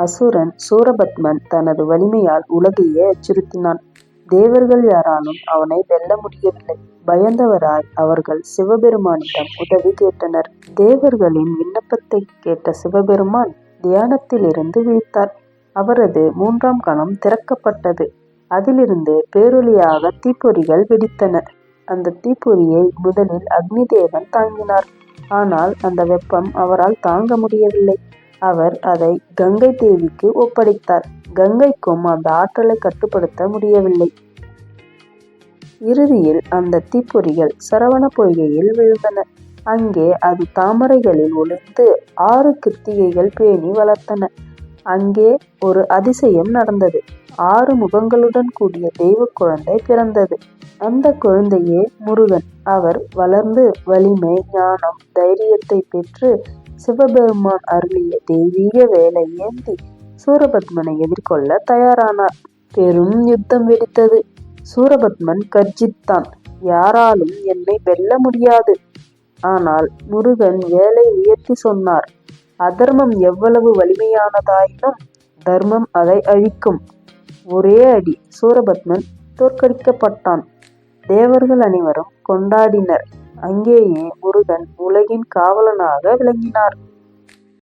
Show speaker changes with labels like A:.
A: அசுரன் சூரபத்மன் தனது வலிமையால் உலகையே அச்சுறுத்தினான். தேவர்கள் யாராலும் அவனை வெல்ல முடியவில்லை. பயந்தவராய் அவர்கள் சிவபெருமானிடம் உதவி கேட்டனர். தேவர்களின் விண்ணப்பத்தை கேட்ட சிவபெருமான் தியானத்திலிருந்து விழித்தார். அவரது 3ஆம் கணம் திறக்கப்பட்டது. அதிலிருந்து பேரொளியாக தீப்பொறிகள் வெடித்தன. அந்த தீப்பொறியை முதலில் அக்னி தேவன் தாங்கினார். ஆனால் அந்த வெப்பம் அவரால் தாங்க முடியவில்லை. அவர் அதை கங்கை தேவிக்கு ஒப்படைத்தார். கங்கைக்கும் அந்த ஆற்றலை கட்டுப்படுத்த முடியவில்லை. இறுதியில் அந்த தீப்பொறிகள் சரவண பொய்கையில் விழுந்தன. அங்கே அது தாமரைகளில் ஒளிர்ந்து 6 கிருத்திகைகள் பேணி வளர்த்தன. அங்கே ஒரு அதிசயம் நடந்தது. 6 முகங்களுடன் கூடிய தெய்வ குழந்தை பிறந்தது. அந்த குழந்தையே முருகன். அவர் வளர்ந்து வலிமை, ஞானம், தைரியத்தை பெற்று சிவபெருமான் அருளிய தெய்வீக வேலை ஏந்தி சூரபத்மனை எதிர்கொள்ள தயாரானார். பெரும் யுத்தம் வெடித்தது. சூரபத்மன் கர்ஜித்தான். யாராலும் என்னை வெல்ல முடியாது. ஆனால் முருகன் வேலை உயர்த்தி சொன்னார். அதர்மம் எவ்வளவு வலிமையானதாயினும் தர்மம் அதை அழிக்கும். ஒரே அடி சூரபத்மன் தோற்கடிக்கப்பட்டான். தேவர்கள் அனைவரும் கொண்டாடினர். அங்கேயே முருகன் உலகின் காவலனாக விளங்கினார்.